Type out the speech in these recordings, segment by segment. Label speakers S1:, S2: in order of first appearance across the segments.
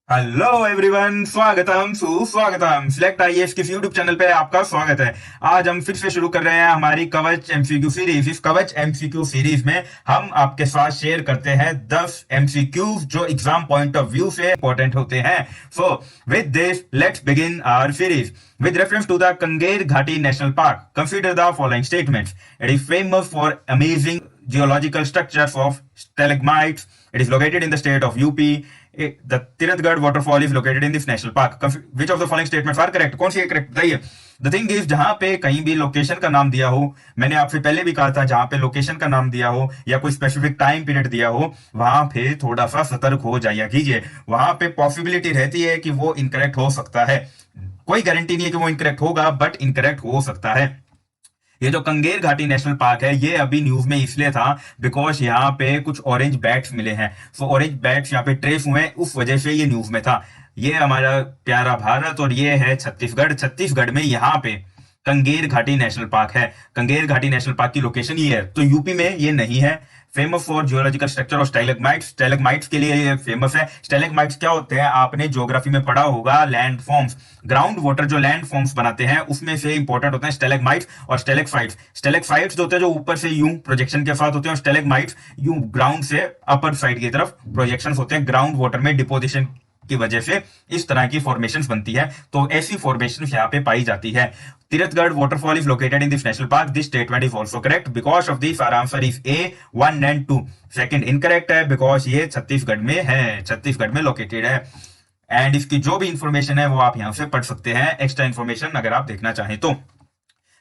S1: Hello everyone, स्वागतम सुस्वागतम। Select IAS किस यूट्यूब चैनल पे आपका स्वागत है। आज हम फिर से शुरू कर रहे हैं हमारी कवच एमसीक्यू सीरीज। इस कवच एमसीक्यू सीरीज में हम आपके साथ शेयर करते हैं 10 एमसीक्यूज जो एग्जाम पॉइंट ऑफ व्यू से इंपॉर्टेंट होते हैं। So with this let's begin our series. With reference to the Kanger Ghati National Park, consider the following statements. It is famous for amazing geological structures of stalagmites. It is located in the state of UP. The Tirathgad waterfall is located in this national park. Which of the following statements are correct? कौन सी है correct बताइए। The thing is, जहां पे कहीं भी location का नाम दिया हो, मैंने आपसे पहले भी कहा था, जहां पे लोकेशन का नाम दिया हो या कोई स्पेसिफिक टाइम पीरियड दिया हो, वहां पे थोड़ा सा सतर्क हो जाया कीजिए। वहां पे पॉसिबिलिटी रहती है कि वो इनकरेक्ट हो सकता है। कोई गारंटी नहीं है कि वो इनकरेक्ट होगा, बट इनकरेक्ट हो सकता है। ये जो कंगेर घाटी नेशनल पार्क है, ये अभी न्यूज में इसलिए था बिकॉज यहाँ पे कुछ ऑरेंज बैट्स मिले हैं। सो ऑरेंज बैट्स यहाँ पे ट्रेस हुए हैं, उस वजह से ये न्यूज में था। ये हमारा प्यारा भारत और ये है छत्तीसगढ़। छत्तीसगढ़ में यहाँ पे कंगेर घाटी नेशनल पार्क है। कंगेर घाटी नेशनल पार्क की लोकेशन ये है। तो यूपी में ये नहीं है। Famous for geological structure of stalagmites. Stalagmites के लिए ये फेमस है। स्टैलेग्माइट्स क्या होते हैं, आपने ज्योग्राफी में पढ़ा होगा, लैंड फॉर्म्स, ग्राउंड वाटर जो लैंड फॉर्म्स बनाते हैं उसमें से इंपॉर्टेंट होते हैं स्टैलेग्माइट्स और स्टैलेग्फाइट्स। स्टैलेग्फाइट्स जो होते हैं जो ऊपर से यूं प्रोजेक्शन के साथ होते हैं, और स्टैलेग्माइट्स यूं ग्राउंड से अपर साइड की तरफ प्रोजेक्शन होते हैं। ग्राउंड वाटर में डिपोजिशन की वजह से इस तरह की फॉर्मेशंस बनती है। तो ऐसी फॉर्मेशंस यहाँ पे पाई जाती है। Tirathgad waterfall is located in this national park. This statement is also correct. Because of this, our answer is A, 1 and 2. Second incorrect है because ये छत्तीसगढ़ में है, छत्तीसगढ़ में लोकेटेड है। एंड इसकी जो भी इंफॉर्मेशन है वो आप यहाँ से पढ़ सकते हैं, एक्स्ट्रा इंफॉर्मेशन अगर आप देखना चाहें तो।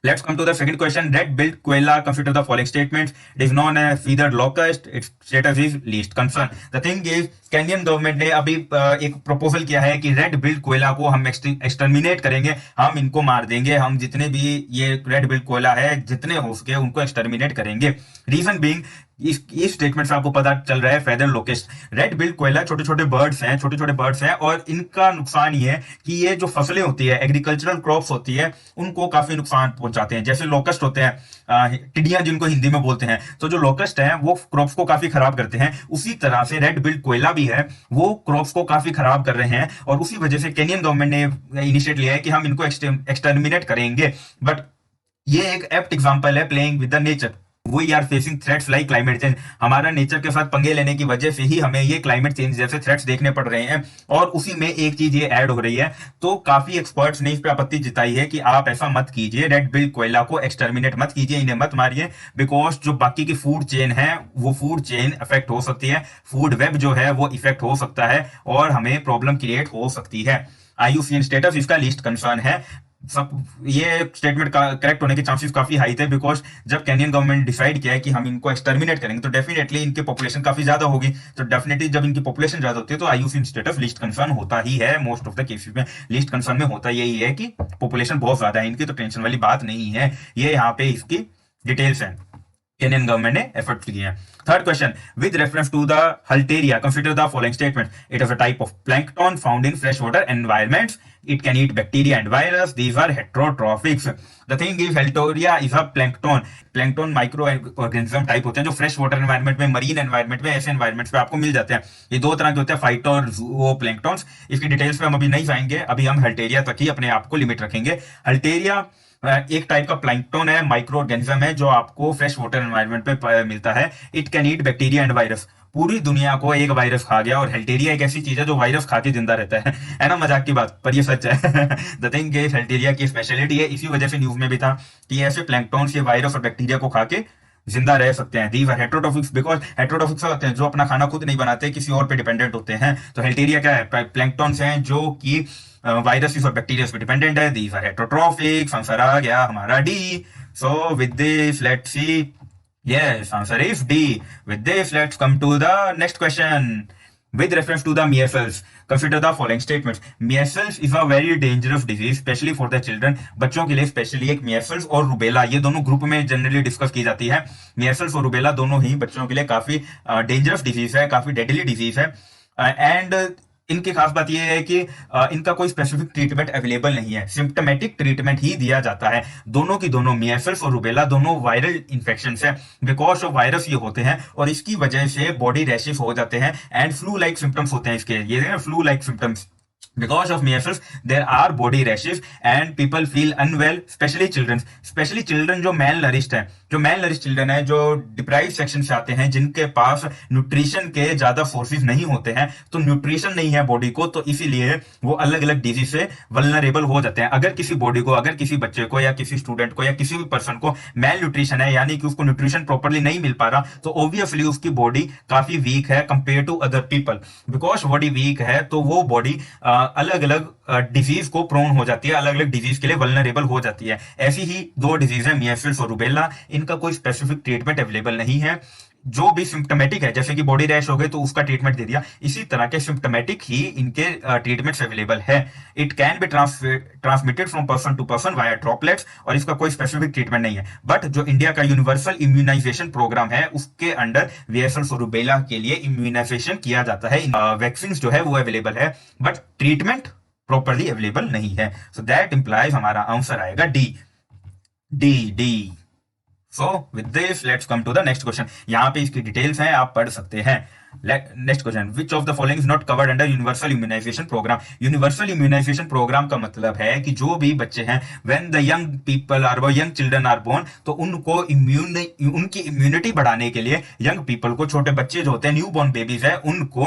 S1: Let's come to the second question. Red-billed koala, consider the following statements. It is known as feathered locust. Its status is least concern. The thing is, Kenyon government ने अभी एक प्रपोजल किया है कि रेड बिल्ड कोयला को हम exterminate करेंगे, हम इनको मार देंगे। हम जितने भी ये रेड बिल्ड कोयला है, जितने हो सके उनको एक्सटर्मिनेट करेंगे। रीजन बीइंग, इस स्टेटमेंट से आपको पता चल रहा है फेदर लोकेस्ट। रेड बिल्ड कोयला छोटे छोटे बर्ड्स हैं और इनका नुकसान ये है कि ये जो फसलें होती है, एग्रीकल्चरल क्रॉप्स होती है, उनको काफी नुकसान पहुंचाते हैं। जैसे लोकस्ट होते हैं, टिड्डियां जिनको हिंदी में बोलते हैं, तो जो लोकस्ट है वो क्रॉप्स को काफी खराब करते हैं। उसी तरह से रेड बिल्ड कोयला भी है, वो क्रॉप्स को काफी खराब कर रहे हैं। और उसी वजह से केनियन गवर्नमेंट ने इनिशिएट लिया है कि हम इनको एक्सटर्मिनेट करेंगे। बट ये एक एप्ट एग्जांपल है playing with the nature. We are facing threats like climate change. हमारा नेचर के साथ पंगे लेने की वजह से ही हमें ये क्लाइमेट चेंज जैसे थ्रेट्स देखने पड़ रहे हैं। और उसी में एक चीज ये ऐड हो रही है। तो काफी एक्सपर्ट्स ने इस पे आपत्ति जताई है कि आप ऐसा मत कीजिए, रेड बिल्ड कोयला को एक्सटर्मिनेट मत कीजिए, इन्हें मत मारिए, बिकॉज जो बाकी की फूड चेन है वो फूड चेन इफेक्ट हो सकती है, फूड वेब जो है वो इफेक्ट हो सकता है और हमें प्रॉब्लम क्रिएट हो सकती है। आईयूसीएन स्टेटस इसका लीस्ट कंसर्न है। सब ये स्टेटमेंट का करेक्ट होने के चांसेस काफी हाई थे, बिकॉज जब केनियन गवर्नमेंट डिसाइड किया है कि हम इनको एक्सटर्मिनेट करेंगे तो डेफिनेटली इनकी पॉपुलेशन काफी ज्यादा होगी। तो डेफिनेटली जब इनकी पॉपुलेशन ज्यादा होती है तो आईयूसीएन स्टेटस लीस्ट कंसर्न होता ही है। मोस्ट ऑफ द केसेस में लीस्ट कंसर्न में होता यही है कि पॉपुलेशन बहुत ज्यादा है इनकी, तो टेंशन वाली बात नहीं है। ये यहाँ पे इसकी डिटेल्स है, केनियन गवर्नमेंट ने एफर्ट किए हैं। Third question, with reference to the halteria, consider the following statement. It is a type of plankton found in fresh water environments. It can eat bacteria and virus. These are heterotrophics. The thing is, Haltoria is a plankton. Plankton micro organism type होते हैं जो fresh water environment में, marine environment में, ऐसे environments पे आपको मिल जाते हैं। ये दो तरह के होते हैं, फाइटो और जूओ प्लैंकटन्स। इसकी डिटेल्स पे हम अभी नहीं जाएंगे, अभी हम हल्टेरिया तक ही अपने आप को लिमिट रखेंगे। हल्टेरिया एक टाइप का प्लैंकटन है, माइक्रो ऑर्गेनिज्म है जो आपको फ्रेश वाटर एनवायरमेंट में मिलता है। It can eat bacteria and virus. पूरी दुनिया को एक वायरस खा गया और हेल्टेरिया एक ऐसी चीज है जो वायरस खा के जिंदा रहता है ना। मजाक की बात, पर ये सच है। द थिंग इज, हेल्टेरिया की स्पेशलिटी है, इसी वजह से न्यूज में भी था कि ऐसे प्लैंकटन्स ये वायरस और बैक्टीरिया को खा के जिंदा रह सकते हैं। दीज आर हेटेरोट्रोफिक्स, बिकॉज हेटेरोट्रोफिक्स होते हैं जो अपना खाना खुद नहीं बनाते, किसी और पे डिपेंडेंट होते हैं। तो हेल्टेरिया क्या है, प्लैंकटन्स हैं जो कि वायरस और बैक्टीरिया पे डिपेंडेंट है। These are heterotrophics. आंसर आ गया हमारा D. So with this let's see, yes, answer is D. With this, let's come to the next question. With reference to the measles, consider the following statements. Measles is a very dangerous disease, especially for the children. बच्चों के लिए specially एक measles और rubella, ये दोनों group में generally discuss की जाती है। measles और रूबेला दोनों ही बच्चों के लिए काफी डेंजरस डिजीज है, काफी डेडली डिजीज है। एंड इनकी खास बात यह है कि इनका कोई स्पेसिफिक ट्रीटमेंट अवेलेबल नहीं है, सिम्टमेटिक ट्रीटमेंट ही दिया जाता है। दोनों की दोनों मीजल्स और रूबेला दोनों वायरल इन्फेक्शन है, बिकॉज ऑफ वायरस ये होते हैं और इसकी वजह से बॉडी रैशेस हो जाते हैं एंड फ्लू लाइक सिम्टम्स होते हैं इसके, ये flu like symptoms. Because of measles, there are body rashes and people feel unwell, especially children. Especially children जो malnourished हैं, जो malnourished children हैं, जो deprived section से आते हैं, जिनके पास न्यूट्रिशन के ज्यादा सोर्सेज नहीं होते हैं, तो न्यूट्रिशन नहीं है बॉडी को, तो इसीलिए वो अलग अलग डिजीज से वल्नरेबल हो जाते हैं। अगर किसी बॉडी को, अगर किसी बच्चे को या किसी स्टूडेंट को या किसी भी पर्सन को मेल न्यूट्रिशन है, यानी कि उसको न्यूट्रिशन प्रॉपरली नहीं मिल पा रहा, तो ऑब्वियसली उसकी बॉडी काफी वीक है compare to other people. Because body weak है तो वो बॉडी अलग अलग डिजीज को प्रोन हो जाती है, अलग अलग डिजीज के लिए वल्नरेबल हो जाती है। ऐसी ही दो डिजीज है, मीजल्स और रूबेला। इनका कोई स्पेसिफिक ट्रीटमेंट अवेलेबल नहीं है। जो भी सिम्टमेटिक है, जैसे कि बॉडी रैश हो गए तो उसका ट्रीटमेंट दे दिया, इसी तरह के सिम्टमेटिक ही इनके ट्रीटमेंट्स अवेलेबल है। It can be transmitted from person to person via droplets, और इसका कोई स्पेसिफिक ट्रीटमेंट नहीं है। बट जो इंडिया का यूनिवर्सल इम्यूनाइजेशन प्रोग्राम है, उसके अंडर मीजल्स और रूबेला के लिए इम्यूनाइजेशन किया जाता है। वैक्सीन जो है वो अवेलेबल है, बट ट्रीटमेंट प्रॉपरली अवेलेबल नहीं है। सो दैट इंप्लाइज हमारा आंसर आएगा D. D D. So with this, let's come to the next question. यहाँ पे इसकी डिटेल्स हैं, आप पढ़ सकते हैं। Next question, which of the following is not covered under universal immunisation programme. Universal immunisation programme का मतलब है कि जो भी बच्चे हैं, when the young people are young children are born, तो उनको उनकी इम्यूनिटी बढ़ाने के लिए यंग पीपल को, छोटे बच्चे जो होते हैं, न्यू बॉर्न बेबीज है, उनको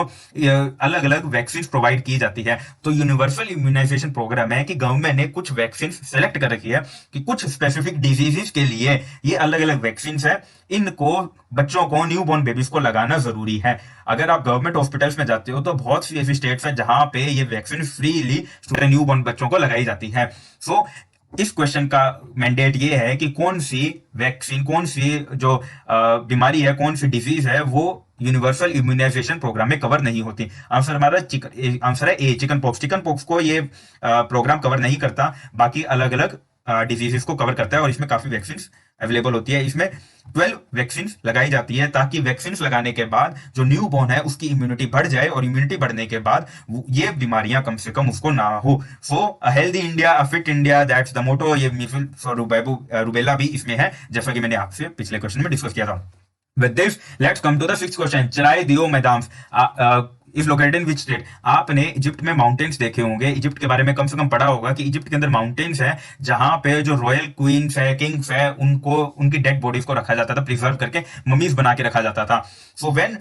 S1: अलग अलग वैक्सीन प्रोवाइड की जाती है। तो यूनिवर्सल इम्यूनाइजेशन प्रोग्राम है कि गवर्नमेंट ने कुछ वैक्सीन सेलेक्ट कर रखी है कि कुछ स्पेसिफिक डिजीजेस के लिए ये अलग अलग वैक्सीन है, इनको बच्चों को, न्यू बॉर्न बेबीज को लगाना जरूरी है। अगर आप गवर्नमेंट हॉस्पिटल्स में जाते हो तो बहुत सी ऐसी स्टेट्स हैं जहां पे ये वैक्सीन फ्रीली न्यू बॉर्न बच्चों को लगाई जाती है। सो इस क्वेश्चन का मैंडेट ये है कि कौन सी वैक्सीन, कौन सी जो बीमारी है, कौन सी डिजीज है, वो यूनिवर्सल इम्यूनाइजेशन प्रोग्राम में कवर नहीं होती। आंसर हमारा आंसर है ए, चिकन पॉक्स। चिकन पॉक्स को ये प्रोग्राम कवर नहीं करता, बाकी अलग अलग डिजीजेस को कवर करता है और इसमें काफी वैक्सीन अवेलेबल होती है। इसमें 12 वैक्सीन लगाई जाती है ताकि वैक्सीन लगाने के बाद जो न्यू बॉर्न है उसकी इम्यूनिटी बढ़ जाए, और इम्यूनिटी बढ़ने के बाद ये बीमारियां कम से कम उसको ना हो। So a healthy India, a fit India, that's the motto. ये मीजल्स और रूबेला भी इसमें है, जैसा कि मैंने आपसे पिछले क्वेश्चन में डिस्कस किया था। With this, let's come to the sixth question. चराए दियो मैदान is located in which state. आपने इजिप्ट में माउंटेन्स देखे होंगे, इजिप्ट के बारे में कम से कम पढ़ा होगा कि इजिप्ट के अंदर माउंटेन्स है जहां पे जो रॉयल क्वींस है, किंग्स है, उनको उनकी डेड बॉडीज को रखा जाता था, प्रिजर्व करके ममीज बना के रखा जाता था। सो व्हेन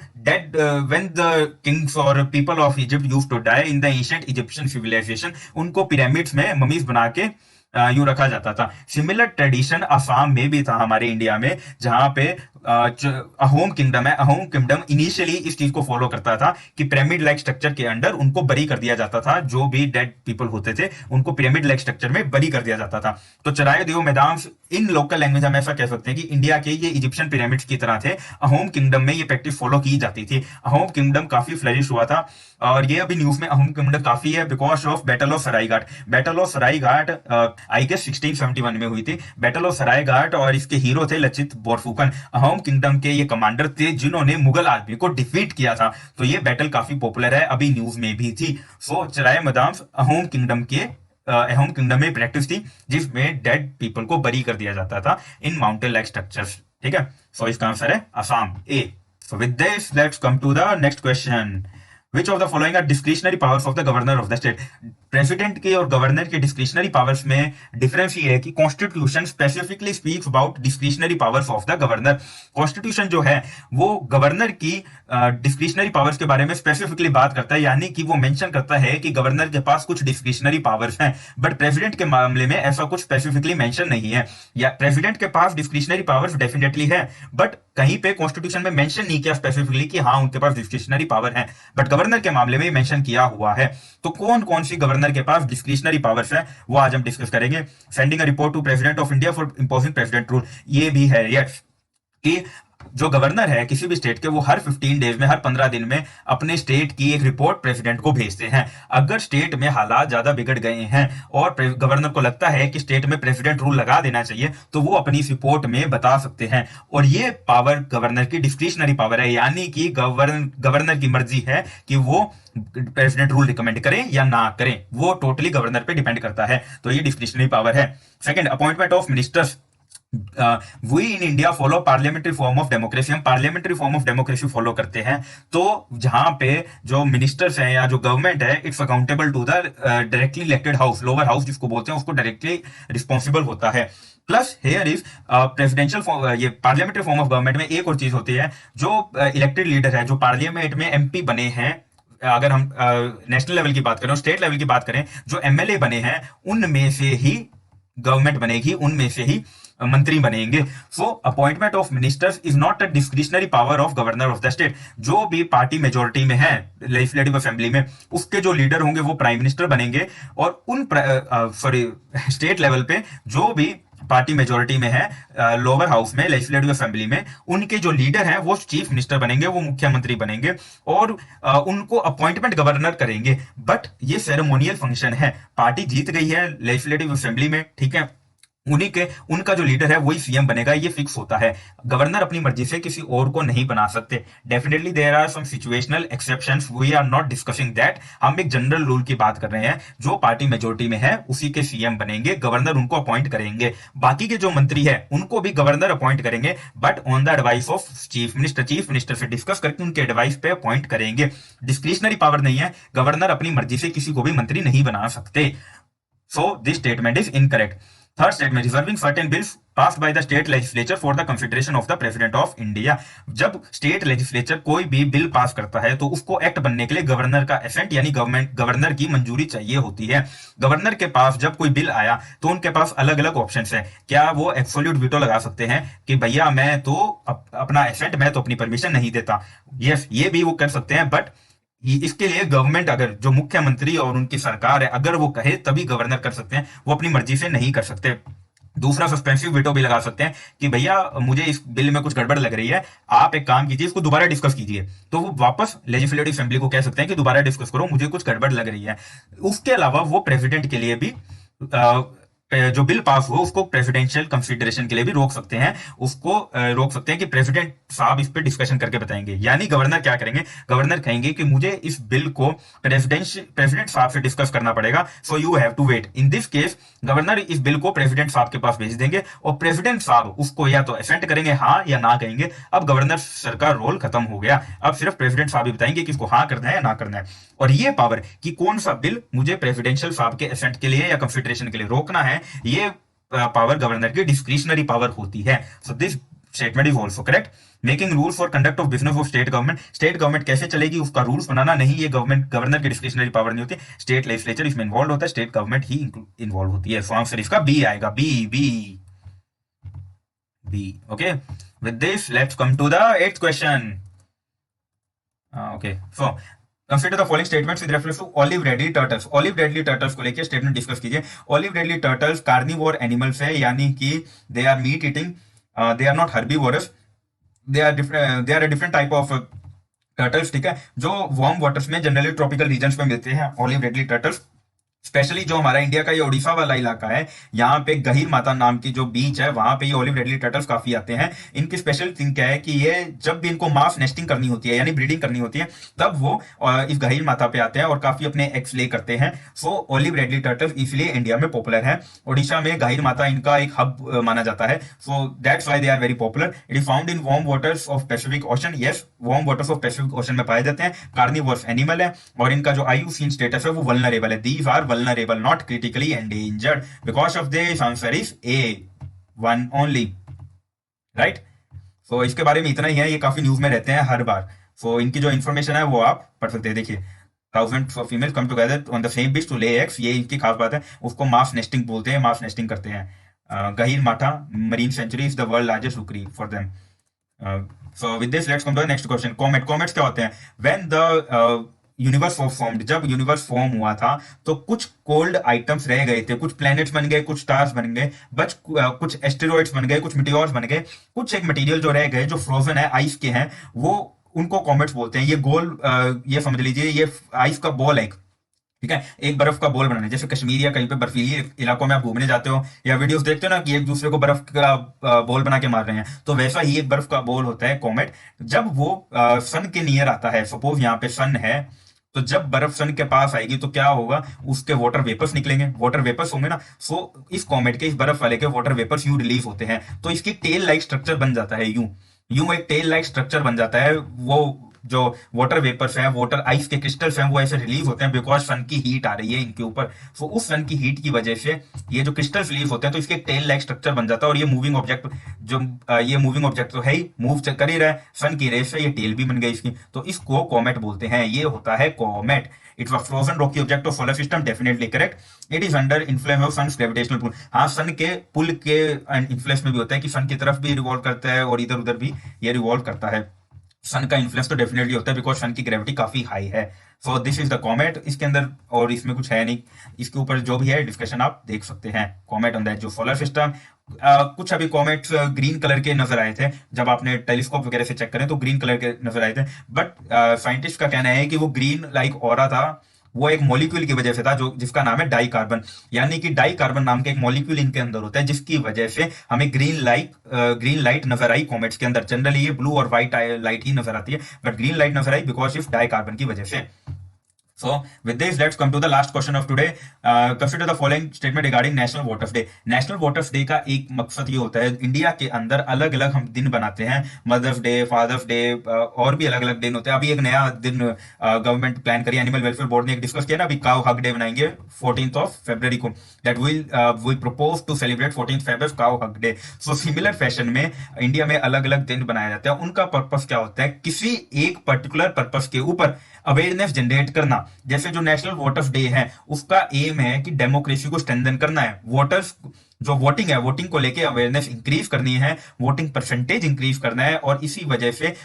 S1: द किंग्स और people of Egypt used to die in the ancient Egyptian civilisation, उनको पिरामिड्स में ममीज बना के यूं रखा जाता था। सिमिलर ट्रेडिशन असम में भी था, हमारे इंडिया में, जहां पे अहोम किंगडम है, अहोम किंगडम इनिशियली इस चीज को फॉलो करता था कि पिरामिड लाइक स्ट्रक्चर के अंडर उनको बरी कर दिया जाता था। जो भी डेड पीपल होते थे उनको पिरामिड लाइक स्ट्रक्चर में बरी कर दिया जाता था। तो चराए दियो मैदान, इन लोकल लैंग्वेज हम ऐसा कह सकते हैं कि इंडिया के ये इजिप्शियन पिरामिड्स की तरह थे। अहोम किंगडम में ये प्रैक्टिस फॉलो की जाती थी। अहोम किंगडम काफी फ्लरिश हुआ था, और ये अभी न्यूज में अहोम किंगडम काफी है because of battle of Saraighat. Battle of Saraighat I guess 1671 में हुई थी, बैटल ऑफ सरायघाट, और इसके हीरो थे लचित बोरफुकन। अहोम किंगडम के ये कमांडर थे जिन्होंने मुगल आर्मी को डिफीट किया था। तो ये बैटल काफी पॉपुलर है, अभी न्यूज में भी थी। सो चराए मैदान अहोम किंगडम में प्रैक्टिस थी जिसमें डेड पीपल को बरी कर दिया जाता था इन माउंटेन लाइक स्ट्रक्चर्स। ठीक है, सो इसका आंसर है Assam, A. So with this let's come to the next question. Which of the following are discretionary powers of the governor of the state? President के और गवर्नर के डिस्क्रिशनरी पावर्स में difference ये है कि constitution specifically speaks about discretionary powers of the governor. Constitution जो है वो गवर्नर की डिस्क्रिशनरी पावर्स के बारे में स्पेसिफिकली बात करता है, यानी कि वो मेंशन करता है कि गवर्नर के पास कुछ डिस्क्रिशनरी पावर्स हैं। बट प्रेसिडेंट के मामले में ऐसा कुछ स्पेसिफिकली मेंशन नहीं है। या प्रेसिडेंट के पास डिस्क्रिशनरी पावर्स डेफिनेटली है, बट कहीं पे कॉन्स्टिट्यूशन में मेंशन नहीं किया स्पेसिफिकली कि हाँ उनके पास डिस्क्रिशनरी पावर है। बट गवर्नर के मामले में मेंशन किया हुआ है। तो कौन कौन सी गवर्नर के पास डिस्क्रिशनरी पावर्स है वो आज हम डिस्कस करेंगे। Sending a report to president of India for imposing president rule, ये भी है यस, कि जो गवर्नर है किसी भी स्टेट के, वो हर 15 डेज में, हर 15 दिन में अपने स्टेट की एक रिपोर्ट प्रेसिडेंट को भेजते हैं। अगर स्टेट में हालात ज्यादा बिगड़ गए हैं और गवर्नर को लगता है कि स्टेट में प्रेसिडेंट रूल लगा देना चाहिए, तो वो अपनी इस रिपोर्ट में बता सकते हैं। और ये पावर गवर्नर की डिस्क्रिशनरी पावर है, यानी कि गवर्नर की मर्जी है कि वो प्रेसिडेंट रूल रिकमेंड करें या ना करें, वो टोटली गवर्नर पे डिपेंड करता है। तो ये डिस्क्रिशनरी पावर है। Second, appointment of ministers. We in India follow parliamentary form of democracy. हम parliamentary form of democracy follow करते हैं। तो जहां पे जो मिनिस्टर्स हैं या जो गवर्नमेंट है, it's accountable to the directly elected house, lower house जिसको बोलते हैं, उसको डायरेक्टली रिस्पॉन्सिबल होता है। प्लस हेयर इज प्रेसिडेंशियल, ये पार्लियामेंट्री फॉर्म ऑफ गवर्नमेंट में एक और चीज होती है, जो इलेक्टेड लीडर है, जो पार्लियामेंट में एमपी बने हैं, अगर हम नेशनल लेवल की बात करें और स्टेट लेवल की बात करें, जो एमएलए बने हैं उनमें से ही गवर्नमेंट बनेगी, उनमें से ही मंत्री बनेंगे। So appointment of ministers is not a discretionary power of governor of the state. जो भी पार्टी मेजोरिटी में है लेजिस्लेटिव असेंबली में, उसके जो लीडर होंगे वो प्राइम मिनिस्टर बनेंगे, और उन स्टेट लेवल पे जो भी पार्टी मेजोरिटी में है लोअर हाउस में, लेजिस्लेटिव असेंबली में, उनके जो लीडर हैं वो चीफ मिनिस्टर बनेंगे, वो मुख्यमंत्री बनेंगे, और उनको अपॉइंटमेंट गवर्नर करेंगे। बट ये सेरेमोनियल फंक्शन है। पार्टी जीत गई है लेजिस्लेटिव असेंबली में, ठीक है, उनका जो लीडर है वही सीएम बनेगा, ये फिक्स होता है। गवर्नर अपनी मर्जी से किसी और को नहीं बना सकते। Definitely there are some situational exceptions, we are not discussing that. हम एक जनरल रूल की बात कर रहे हैं। जो पार्टी मेजोरिटी में है उसी के सीएम बनेंगे, गवर्नर उनको अपॉइंट करेंगे। बाकी के जो मंत्री है उनको भी गवर्नर अपॉइंट करेंगे, but on the advice of chief minister. Chief minister से डिस्कस करके उनके एडवाइस पे अपॉइंट करेंगे। डिस्क्रिशनरी पावर नहीं है, गवर्नर अपनी मर्जी से किसी को भी मंत्री नहीं बना सकते। So this statement is incorrect. Third statement, reserving certain bills passed by the state legislature for the consideration of the president of India. जब स्टेट लेजिस्लेचर कोई भी बिल पास करता है तो उसको एक्ट बनने के लिए गवर्नर का एसेंट यानी गवर्नर की मंजूरी चाहिए होती है। गवर्नर के पास जब कोई बिल आया तो उनके पास अलग अलग ऑप्शंस हैं। क्या वो एब्सोल्यूट वीटो लगा सकते हैं कि भैया मैं तो अपना एसेंट, मैं तो अपनी परमिशन नहीं देता? यस, ये भी वो कर सकते हैं, बट इसके लिए गवर्नमेंट, अगर जो मुख्यमंत्री और उनकी सरकार है, अगर वो कहे तभी गवर्नर कर सकते हैं, वो अपनी मर्जी से नहीं कर सकते। दूसरा, सस्पेंसिव वीटो भी लगा सकते हैं कि भैया मुझे इस बिल में कुछ गड़बड़ लग रही है, आप एक काम कीजिए, इसको दोबारा डिस्कस कीजिए। तो वो वापस लेजिस्लेटिव असेंबली को कह सकते हैं कि दोबारा डिस्कस करो, मुझे कुछ गड़बड़ लग रही है। उसके अलावा वो प्रेसिडेंट के लिए भी जो बिल पास हो उसको प्रेसिडेंशियल कंसिडरेशन के लिए भी रोक सकते हैं। उसको रोक सकते हैं कि प्रेसिडेंट साहब इस पे डिस्कशन करके बताएंगे। यानी गवर्नर क्या करेंगे, गवर्नर कहेंगे कि मुझे इस बिल को प्रेसिडेंट साहब से डिस्कस करना पड़ेगा, so you have to wait. In this case governor इस बिल को प्रेसिडेंट साहब के पास भेज देंगे और प्रेसिडेंट साहब उसको या तो असेंट करेंगे, हाँ या ना कहेंगे। अब गवर्नर सर का रोल खत्म हो गया। अब सिर्फ प्रेसिडेंट साहब ही बताएंगे कि इसको हाँ करना है या ना करना है। और ये पावर कि कौन सा बिल मुझे प्रेसिडेंशियल साहब के असेंट के लिए या कंसिडरेशन के लिए रोकना है, ये पावर गवर्नर की डिस्क्रिशनरी पावर होती है। So this statement is also correct. Making rules for conduct of business of state government. State government कैसे चलेगी उसका रूल्स बनाना नहीं, ये गवर्नर की डिस्क्रिशनरी पावर नहीं होती। स्टेट लेजिस्लेचर इसमें इन्वॉल्व होता है, स्टेट गवर्नमेंट ही इन्वॉल्व होती है। सो आंसर इसका बी आएगा, B B B. Okay, with this let's come to the 8th question. Okay, so consider the following statements with reference to olive ridley turtles. Olive ridley turtles को लेकर statement discuss कीजिए। Olive ridley turtles carnivore animals है, यानी कि they are meat eating, they are not herbivorous, they are a different type of turtles, ठीक है, जो warm waters में जनरली ट्रॉपिकल रीजन्स में मिलते हैं। ऑलिव रेडली टर्टल्स स्पेशली जो हमारा इंडिया का ये ओडिशा वाला इलाका है, यहाँ पे गहीर माता नाम की जो बीच है, वहां पे ये ऑलिव रेडली टर्टल्स काफी आते हैं। इनकी स्पेशल थिंग क्या है कि ये जब भी इनको मास नेस्टिंग करनी होती है यानी ब्रीडिंग करनी होती है, तब वो इस गहीर माता पे आते हैं और काफी अपने एग्स ले करते हैं। सो ऑलिव रेडली टर्टल्स इसलिए इंडिया में पॉपुलर है। ओडिशा में गहीर माता इनका एक हब माना जाता है। So that's why they are very popular. It is found in warm waters of Pacific Ocean. Yes, warm waters of Pacific Ocean में पाए जाते हैं। कार्निवोरस एनिमल है और इनका जो आईयूसीएन स्टेटस है वो वल्नरेबल है। These are vulnerable, not critically endangered. Because of this, answer is A, one only. Right? So इसके बारे में इतना ही है। ये काफी न्यूज में रहते हैं हर बार। So इनकी जो इन्फॉर्मेशन है वो आप पढ़ सकते हैं। देखिए, thousands of females come together on the same beach to lay eggs. ये इनकी खास बात है। उसको मास नेस्टिंग बोलते हैं, मास नेस्टिंग करते हैं। Gahirmatha marine sanctuary is the world largest rookery for them. So with this let's come to the next question. Comets क्या होते हैं? When the यूनिवर्स फॉर्म्ड, जब यूनिवर्स फॉर्म हुआ था तो कुछ कोल्ड आइटम्स रह गए थे, कुछ प्लैनेट्स बन गए, कुछ स्टार्स बन गए, बट कुछ एस्टेरॉइड्स बन गए, कुछ मिटियोर्स बन गए, कुछ एक मटेरियल जो रह गए जो फ्रोजन है, आइस के हैं, वो उनको कॉमेट्स बोलते हैं। ये गोल ये समझ लीजिए ये आइस का बॉल है, ठीक है, एक बर्फ का बॉल बनाना है। जैसे कश्मीर या कहीं पे बर्फीली इलाकों में आप घूमने जाते हो या वीडियोस देखते हो ना कि एक दूसरे को बर्फ का बॉल बना के मार रहे हैं, तो वैसा ही एक बर्फ का बॉल होता है कॉमेट। जब वो सन के नियर आता है, सपोज यहाँ पे सन है, तो जब बर्फ सन के पास आएगी तो क्या होगा, उसके वाटर वेपर्स निकलेंगे, वाटर वेपर्स होंगे ना, सो इस कॉमेट के, इस बर्फ वाले के वाटर वेपर्स यूं रिलीज होते हैं, तो इसकी टेल लाइक स्ट्रक्चर बन जाता है, यूं यूं एक टेल लाइक स्ट्रक्चर बन जाता है। वो जो वाटर वेपर्स हैं, वाटर आइस के क्रिस्टल्स हैं, वो ऐसे रिलीज होते हैं बिकॉज सन की हीट आ रही है इनके ऊपर। सो उस सन की हीट की वजह से ये जो क्रिस्टल्स रिलीज होते हैं, तो इसके टेल लाइक स्ट्रक्चर बन जाता है। और ये मूविंग ऑब्जेक्ट, जो ये मूविंग ऑब्जेक्ट तो है ही, मूव कर ही रहा है सन की रेस से, ये टेल भी बन गई इसकी, तो इसको कॉमेट बोलते हैं। ये होता है comet. It's a frozen rocky object of solar system, definitely correct. It is under influence of sun's gravitational pull. हाँ, सन के पुल के इन्फ्लुएंस में भी होता है कि सन की तरफ भी रिवॉल्व करता है और इधर उधर भी ये रिवॉल्व करता है। सन का इन्फ्लुएंस तो डेफिनेटली होता है बिकॉज सन की ग्रेविटी काफी हाई है। So this is the comet. इसके अंदर और इसमें कुछ है नहीं, इसके ऊपर जो भी है डिस्कशन आप देख सकते हैं। कॉमेट ऑन दैट जो सोलर सिस्टम। कुछ अभी कॉमेट्स ग्रीन कलर के नजर आए थे, जब आपने टेलीस्कोप वगैरह से चेक करें तो ग्रीन कलर के नजर आए थे, बट साइंटिस्ट का कहना है कि वो ग्रीन लाइक ऑरा था, वो एक मॉलिक्यूल की वजह से था जो जिसका नाम है डाई कार्बन। यानी कि डाई कार्बन नाम का एक मॉलिक्यूल इनके अंदर होता है, जिसकी वजह से हमें ग्रीन लाइट नजर आई कॉमेट्स के अंदर। जनरली ये ब्लू और व्हाइट लाइट ही नजर आती है, बट ग्रीन लाइट नजर आई बिकॉज ऑफ डाई कार्बन की वजह से। So, with this, let's come to the last question of today. Consider the following statement regarding National Waters Day. National Waters Day का एक मकसद ये होता है, इंडिया के अंदर अलग अलग हम दिन बनाते हैं, मदर्स डे, फादर्स डे, और भी अलग अलग दिन होते हैं। अभी एक नया दिन गवर्नमेंट प्लान करी, एनिमल वेलफेयर बोर्ड ने एक डिस्कस किया ना, अभी काउ हग डे बनाएंगे 14th of February को, that we propose to celebrate 14th February cow hug day. So similar fashion में इंडिया में अलग अलग दिन बनाए जाते हैं। उनका पर्पस क्या होता है, किसी एक पर्टिकुलर पर्पस के ऊपर अवेयरनेस जनरेट करना। जैसे जो नेशनल वोटर्स डे है, उसका एम है कि डेमोक्रेसी को स्ट्रेंथन करना है, वोटर्स जो वोटिंग है, वोटिंग को लेके अवेयरनेस इंक्रीज करनी है, वोटिंग परसेंटेज इंक्रीज करना है, और इसी वजह से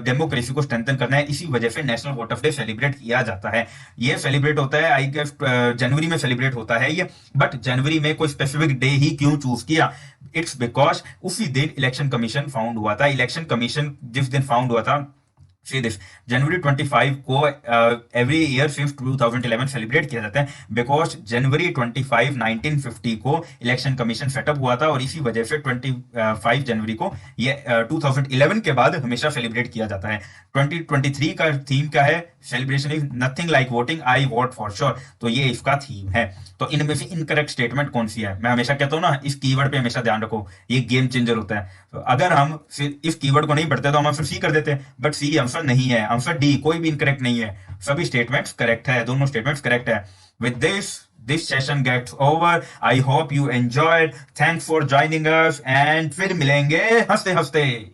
S1: डेमोक्रेसी को स्ट्रेंथन करना है। इसी वजह से नेशनल वोटर्स डे सेलिब्रेट किया जाता है। ये सेलिब्रेट होता है, आई गेस जनवरी में सेलिब्रेट होता है ये, बट जनवरी में कोई स्पेसिफिक डे ही क्यों चूज किया? इट्स बिकॉज उसी दिन इलेक्शन कमीशन फाउंड हुआ था। इलेक्शन कमीशन जिस दिन फाउंड हुआ था, See this, जनवरी 25 को एवरी ईयर सिंस 2011 सेलिब्रेट किया जाता है, बिकॉज जनवरी 25 1950 को इलेक्शन कमीशन सेटअप हुआ था, और इसी वजह से 25 जनवरी को ये 2011 के बाद हमेशा सेलिब्रेट किया जाता है। 2023 का थीम क्या है? Celebration is nothing like voting, I vote for sure. तो ये इसका थीम है। तो इनमें से इनकरेक्ट स्टेटमेंट कौन सी है? मैं हमेशा कहता हूं ना, इस कीवर्ड पे हमेशा ध्यान रखो, ये गेम चेंजर होता है। तो अगर हम इस कीवर्ड को नहीं पढ़ते तो हम आंसर सी कर देते, बट सी आंसर नहीं है, आंसर डी, कोई भी इनकरेक्ट नहीं है, सभी स्टेटमेंट्स करेक्ट है, दोनों स्टेटमेंट्स करेक्ट है। With this session gets over. I hope you enjoyed. Thanks for joining us, and फिर मिलेंगे हंसते हंसते।